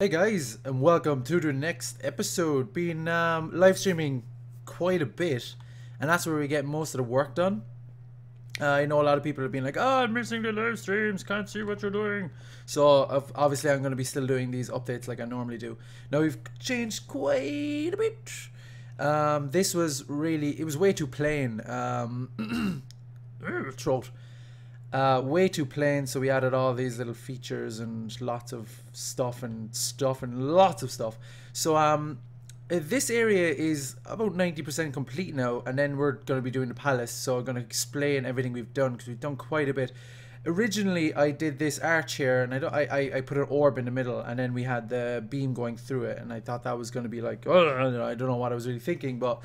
Hey guys, and welcome to the next episode. Been live streaming quite a bit, and that's where we get most of the work done. I know a lot of people have been like, "Oh, I'm missing the live streams. Can't see what you're doing." So obviously, I'm going to be still doing these updates like I normally do. Now we've changed quite a bit. This was really, it was way too plain. Throat. Way too plain, so we added all these little features and lots of stuff and lots of stuff. So this area is about 90% complete now, and then we're going to be doing the palace. So I'm going to explain everything we've done, because we've done quite a bit. Originally I did this arch here, and I put an orb in the middle, and then we had the beam going through it, and I thought that was going to be like, oh, I don't know what I was really thinking, but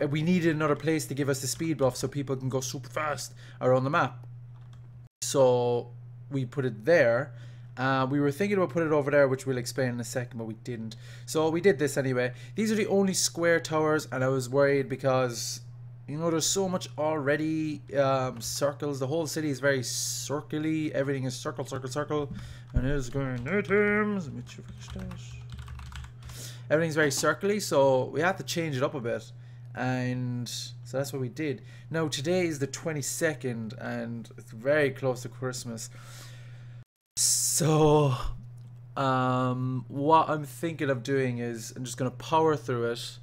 we needed another place to give us the speed buff so people can go super fast around the map. So we put it there. We were thinking about putting it over there, which we'll explain in a second, but we didn't. So we did this anyway. These are the only square towers, and I was worried because, you know, there's so much already. Circles. The whole city is very circly. Everything is circle, circle, circle. And it is going items. Everything's very circly, so we had to change it up a bit, and so that's what we did. Now today is the 22nd, and it's very close to Christmas. So what I'm thinking of doing is I'm just gonna power through it,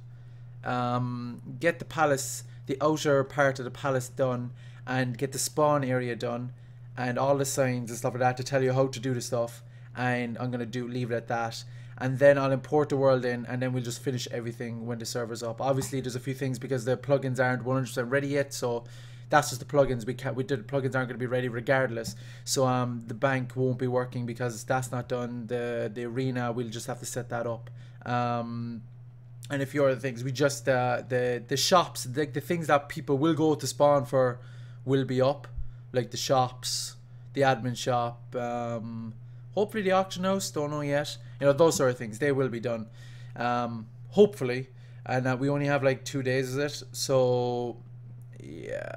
get the palace, the outer part of the palace done, and get the spawn area done, and all the signs and stuff like that to tell you how to do the stuff. And I'm gonna leave it at that. And then I'll import the world in, and then we'll just finish everything when the server's up. Obviously, there's a few things because the plugins aren't 100% ready yet, so that's just the plugins. The plugins aren't going to be ready regardless. So the bank won't be working because that's not done. The arena, we'll just have to set that up. And a few other things. We just the shops, the things that people will go to spawn for, will be up, like the shops, the admin shop. Hopefully the auction house, don't know yet. You know, those sort of things, they will be done. Hopefully. And we only have like 2 days of it. So, yeah,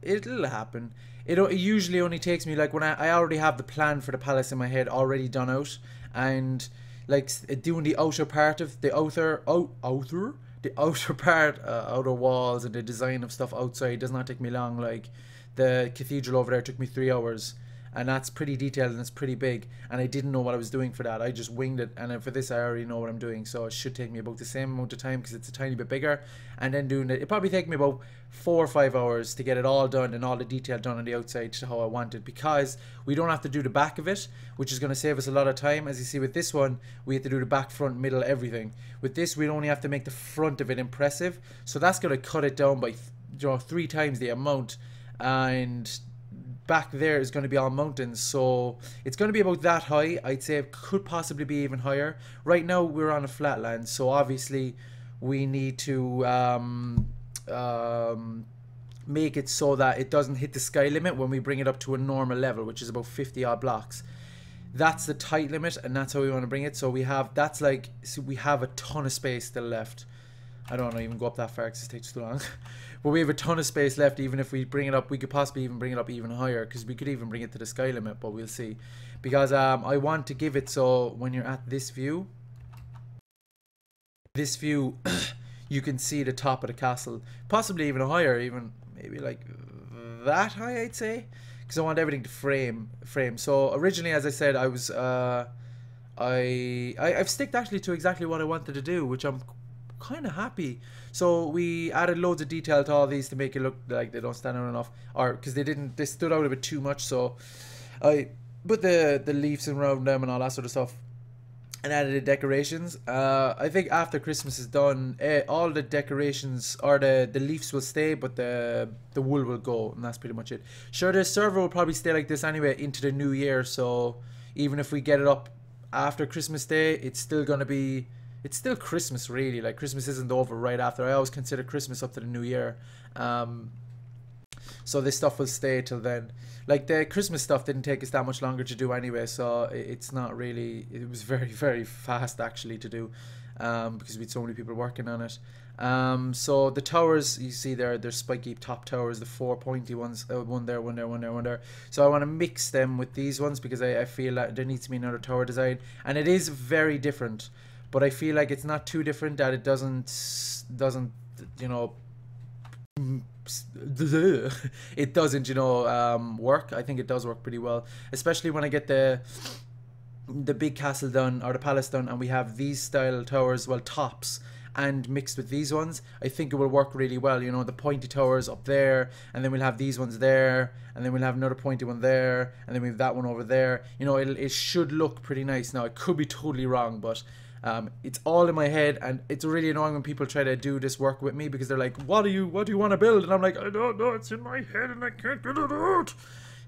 it'll happen. It usually only takes me, like, when I already have the plan for the palace in my head already done out. And, like, doing the outer part of the outer part, outer walls and the design of stuff outside does not take me long. Like, the cathedral over there took me 3 hours. And that's pretty detailed and it's pretty big, and I didn't know what I was doing for that. I just winged it, and for this I already know what I'm doing, so it should take me about the same amount of time because it's a tiny bit bigger. And then doing it probably take me about 4 or 5 hours to get it all done and all the detail done on the outside to how I want it, because we don't have to do the back of it, which is going to save us a lot of time. As you see with this one, we have to do the back, front, middle, everything. With this, we only have to make the front of it impressive, so that's going to cut it down by 3 times the amount. And back there is going to be all mountains, so it's going to be about that high. I'd say it could possibly be even higher. Right now we're on a flatland, so obviously we need to make it so that it doesn't hit the sky limit when we bring it up to a normal level, which is about 50 odd blocks. That's the tight limit, and that's how we want to bring it. So we have, that's like, so we have a ton of space still left. I don't want to even go up that far because it takes too long. But we have a ton of space left. Even if we bring it up, we could possibly even bring it up even higher, because we could even bring it to the sky limit, but we'll see. Because I want to give it so when you're at this view, you can see the top of the castle. Possibly even higher, even maybe like that high, I'd say. Because I want everything to frame. So originally, as I said, I was I've sticked actually to exactly what I wanted to do, which I'm kind of happy. So we added loads of detail to all these to make it look like they don't stand out enough, or because they stood out a bit too much. So I put the leaves around them and all that sort of stuff, and added the decorations. I think after Christmas is done, all the decorations, or the leaves, will stay, but the wool will go, and that's pretty much it. Sure, the server will probably stay like this anyway into the new year, so even if we get it up after Christmas Day, it's still gonna be, it's still Christmas, really. Like, Christmas isn't over right after. I always consider Christmas up to the new year. So this stuff will stay till then. Like, the Christmas stuff didn't take us that much longer to do anyway, so it's not really, it was very, very fast actually to do. because we had so many people working on it. So the towers you see there, they're spiky top towers, the 4 pointy ones, one there, one there, one there, one there. So I want to mix them with these ones because I feel like there needs to be another tower design, and it is very different, but I feel like it's not too different that it doesn't you know it doesn't work. I think it does work pretty well, especially when I get the big castle done, or the palace done, and we have these style towers, well, tops, and mixed with these ones. I think it will work really well, you know, the pointy towers up there, and then we'll have these ones there, and then we'll have another pointy one there, and then we have that one over there. You know, it should look pretty nice. Now, I could be totally wrong, but it's all in my head, and it's really annoying when people try to do this work with me because they're like, what do you want to build? And I'm like, I don't know, it's in my head and I can't get it out.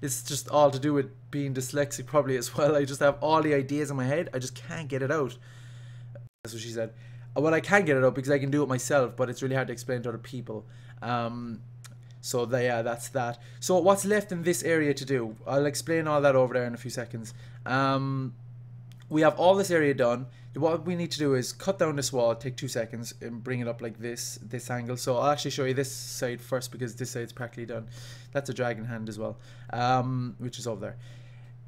It's just all to do with being dyslexic probably as well. I just have all the ideas in my head, I just can't get it out. That's what she said. Well, I can get it out because I can do it myself, but it's really hard to explain to other people. So yeah, that's that. So what's left in this area to do? I'll explain all that over there in a few seconds. We have all this area done. What we need to do is cut down this wall, take 2 seconds, and bring it up like this angle. So I'll actually show you this side first because this side's practically done. That's a dragon hand as well, which is over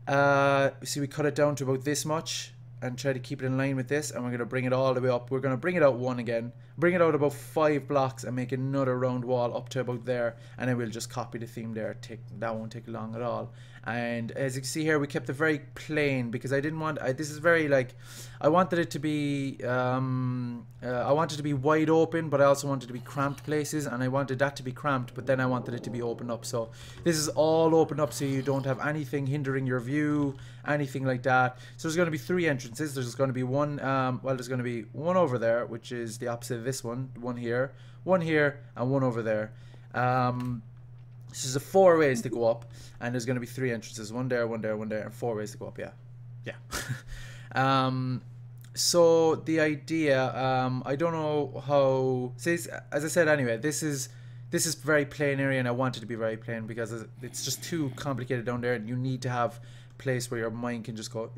there. See, we cut it down to about this much and try to keep it in line with this, and we're going to bring it all the way up. We're going to bring it out one again, bring it out about 5 blocks, and make another round wall up to about there, and then we'll just copy the theme there. That won't take long at all. And as you can see here, we kept it very plain because I didn't want, this is very like, I wanted it to be, I wanted to be wide open, but I also wanted to be cramped places, and I wanted that to be cramped, but then I wanted it to be open up. So this is all open up so you don't have anything hindering your view, anything like that. So there's going to be 3 entrances. There's going to be one, well, there's going to be one over there, which is the opposite of this one here, and one over there. This is 4 ways to go up, and there's going to be 3 entrances, one there, one there, one there, and 4 ways to go up. Yeah. So the idea, I don't know how, as I said anyway, this is very plain area, and I want it to be very plain because it's just too complicated down there, and you need to have a place where your mind can just go.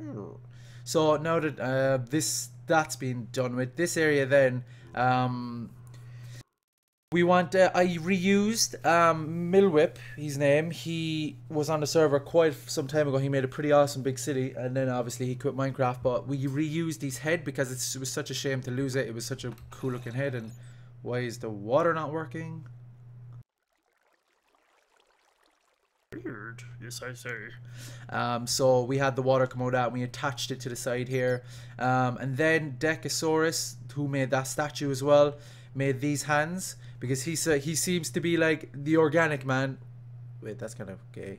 So now that that's been done with this area, then we want, I reused Millwhip, his name. He was on the server quite some time ago. He made a pretty awesome big city, and then obviously he quit Minecraft, but we reused his head because it was such a shame to lose it. It was such a cool looking head. And why is the water not working? Weird, yes I say. So we had the water come out, and we attached it to the side here, and then Decasaurus, who made that statue as well, made these hands because he seems to be like the organic man. Wait, that's kind of gay.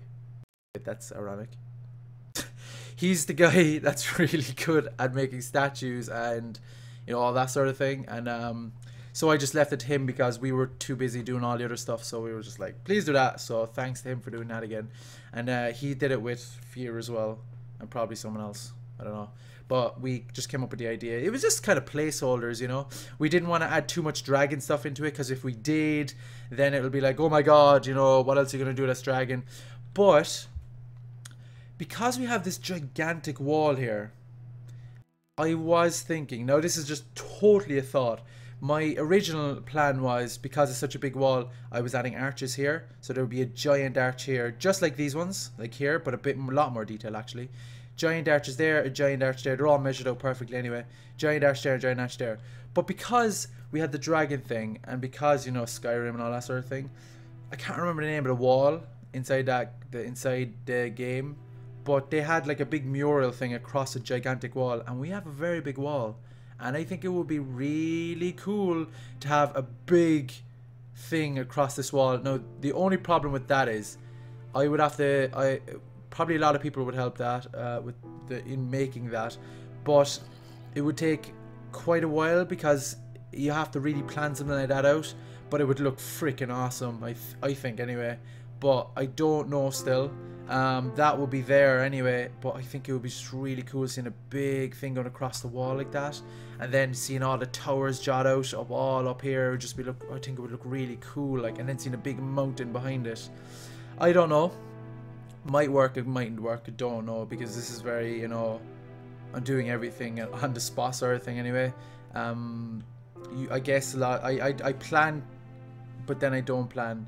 Wait, that's ironic. He's the guy that's really good at making statues and, you know, all that sort of thing. And so I just left it to him because we were too busy doing all the other stuff. So we were just like, please do that. So thanks to him for doing that again. And he did it with Fear as well, and probably someone else, I don't know. But we just came up with the idea. It was just kind of placeholders, you know. We didn't want to add too much dragon stuff into it, because if we did, then it'll be like, oh my god, you know, what else are you going to do that's dragon? But because we have this gigantic wall here, I was thinking, now this is just totally a thought. My original plan was, because it's such a big wall, I was adding arches here. So there would be a giant arch here, just like these ones, like here, but a lot more detail actually. Giant arches there, a giant arch there. They're all measured out perfectly anyway. Giant arch there, giant arch there. But because we had the dragon thing, and because, you know, Skyrim and all that sort of thing, I can't remember the name of the wall inside the game, but they had like a big mural thing across a gigantic wall, and we have a very big wall, and I think it would be really cool to have a big thing across this wall. Now the only problem with that is I would have to, probably a lot of people would help that in making that, but it would take quite a while because you have to really plan something like that out. But it would look freaking awesome, I think anyway. But I don't know still. That would be there anyway, but I think it would be just really cool seeing a big thing going across the wall like that, and then seeing all the towers jot out all up here. It would just be I think it would look really cool, like, and then seeing a big mountain behind it. I don't know. Might work, it mightn't work, I don't know, because this is very, you know, I'm doing everything on the spot sort of thing anyway. I guess a lot. I plan, but then I don't plan.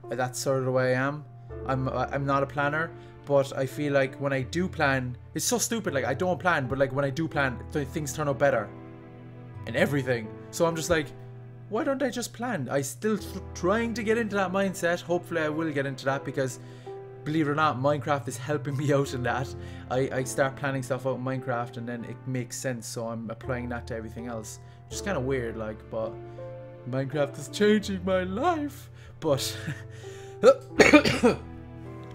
That's sort of the way I am. I'm not a planner, but I feel like when I do plan, it's so stupid. Like I don't plan, but like when I do plan, things turn out better, and everything. So I'm just like, why don't I just plan? I still trying to get into that mindset. Hopefully I will get into that, because believe it or not, Minecraft is helping me out in that. I start planning stuff out in Minecraft and then it makes sense, so I'm applying that to everything else. Which is kind of weird, like, but Minecraft is changing my life. But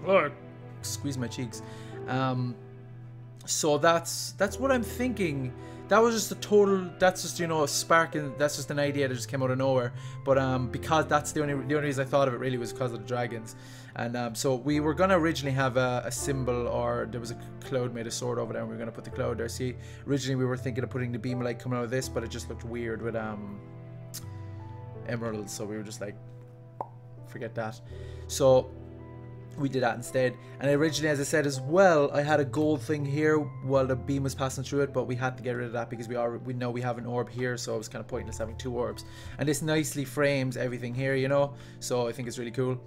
oh, squeeze my cheeks. So that's what I'm thinking. That was just a total, that's just, you know, a spark, and that's just an idea that just came out of nowhere. But because that's the only reason I thought of it really was because of the dragons. And so we were gonna originally have a symbol, or there was a cloud made a sword over there, and we were gonna put the cloud there. See, originally we were thinking of putting the beam of light coming out of this, but it just looked weird with emeralds, so we were just like, forget that. So we did that instead. And originally, as I said as well, I had a gold thing here while the beam was passing through it, but we had to get rid of that because we know we have an orb here, so it was kind of pointless having two orbs. And this nicely frames everything here, you know, so I think it's really cool.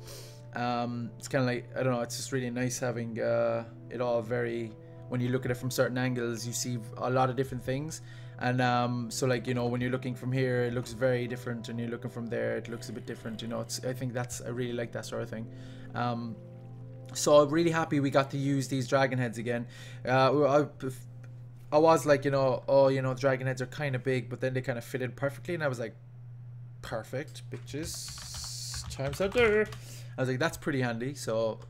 It's kind of like, I don't know, it's just really nice having it all very, when you look at it from certain angles, you see a lot of different things. And so, like, you know, when you're looking from here, it looks very different, and you're looking from there, it looks a bit different, you know. I think I really like that sort of thing. So I'm really happy we got to use these dragon heads again. I was like, you know, oh, you know, dragon heads are kind of big, but then they kind of fitted perfectly, and I was like, perfect, bitches, times out there. I was like, that's pretty handy. So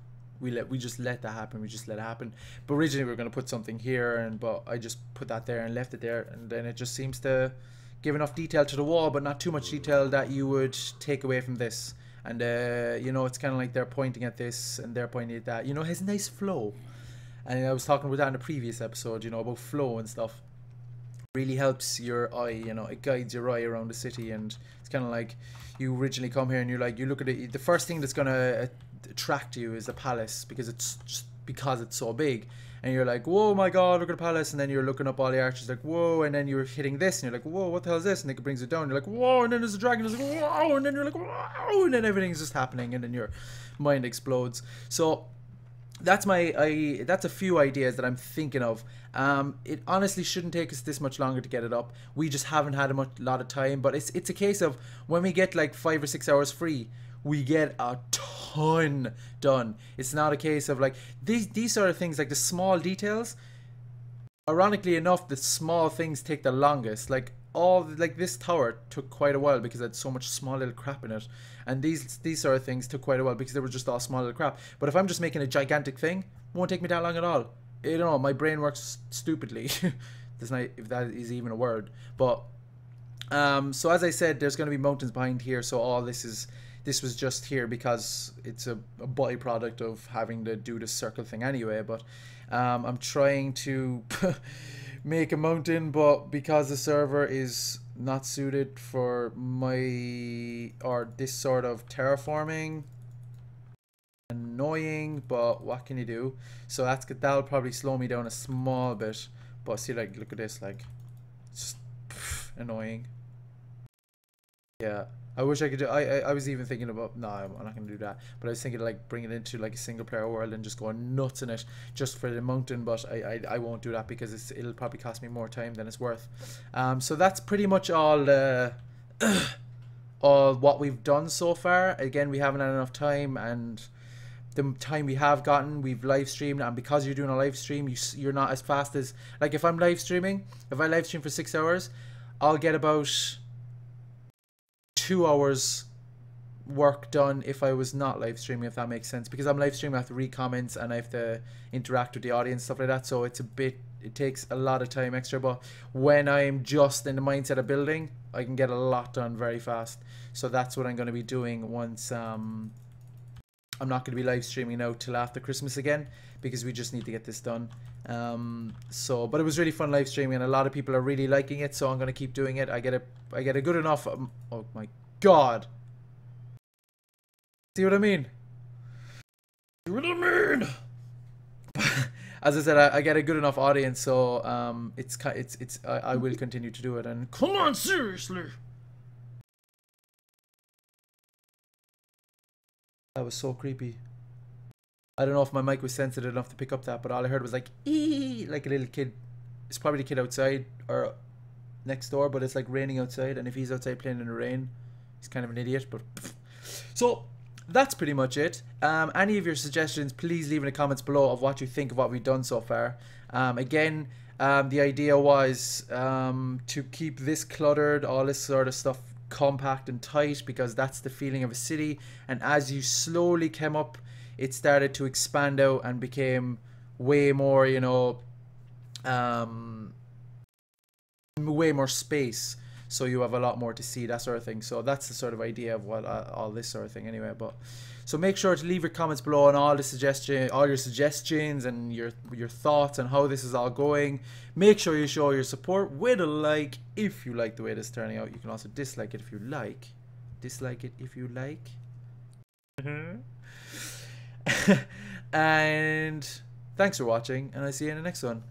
we just let that happen. We just let it happen. But originally we were going to put something here, but I just put that there and left it there, and then it just seems to give enough detail to the wall, but not too much detail that you would take away from this. And you know, it's kind of like they're pointing at this and they're pointing at that. You know, it has nice flow. And I was talking about that in a previous episode, you know, about flow and stuff. Really helps your eye, you know, it guides your eye around the city. And it's kind of like, you originally come here and you're like, you look at it, the first thing that's gonna attract you is the palace, because it's so big, and you're like, whoa, my god, look at the palace. And then you're looking up all the arches, like, whoa, and then you're hitting this and you're like, whoa, what the hell is this? And it brings it down, you're like, whoa, and then there's a dragon, it's like, whoa, and then you're like, whoa, and then everything's just happening, and then your mind explodes. So that's that's a few ideas that I'm thinking of. It honestly shouldn't take us this much longer to get it up. We just haven't had a lot of time, but it's a case of when we get like 5 or 6 hours free, we get a ton done. It's not a case of like these sort of things, like the small details. Ironically enough, the small things take the longest. Like this tower took quite a while because it had so much small little crap in it, and these sort of things took quite a while because they were just all small little crap. But if I'm just making a gigantic thing, it won't take me that long at all. You know, my brain works stupidly. If that is even a word. But so as I said, there's going to be mountains behind here, so all this was just here because it's a byproduct of having to do the circle thing anyway. But I'm trying to make a mountain, but because the server is not suited for this sort of terraforming, annoying, but what can you do? So that'll probably slow me down a small bit. But see, like, look at this, like, it's just annoying. Yeah, I wish I could do. I was even thinking about, no, I'm not gonna do that. But I was thinking of like bringing it into like a single player world and just going nuts in it just for the mountain. But I won't do that because it'll probably cost me more time than it's worth. So that's pretty much all all what we've done so far. Again, we haven't had enough time, and the time we have gotten, we've live streamed, and because you're doing a live stream, you're not as fast as, like, if I'm live streaming, if I live stream for 6 hours, I'll get about 2 hours work done if I was not live streaming, if that makes sense, because I'm live streaming, I have to read comments and I have to interact with the audience, stuff like that. So it takes a lot of time extra. But when I'm just in the mindset of building, I can get a lot done very fast. So that's what I'm going to be doing once I'm not going to be live streaming now till after Christmas again, because we just need to get this done. But it was really fun live streaming, and a lot of people are really liking it, so I'm going to keep doing it. I get a good enough oh my god, see what I mean? See what I mean? as I said, I get a good enough audience, so I will continue to do it. And come on, seriously. That was so creepy. I don't know if my mic was sensitive enough to pick up that, but all I heard was like ee, like a little kid. It's probably the kid outside or next door, but it's like raining outside, and if he's outside playing in the rain, he's kind of an idiot. But so that's pretty much it. Any of your suggestions, please leave in the comments below of what you think of what we've done so far. Again, the idea was to keep this cluttered, all this sort of stuff compact and tight, because that's the feeling of a city. And as you slowly came up, it started to expand out and became way more, you know, way more space, so you have a lot more to see, that sort of thing. So that's the sort of idea of what all this sort of thing anyway. But so make sure to leave your comments below on all the all your suggestions and your thoughts on how this is all going. Make sure you show your support with a like if you like the way this is turning out. You can also dislike it if you like. Dislike it if you like. And thanks for watching, and I'll see you in the next one.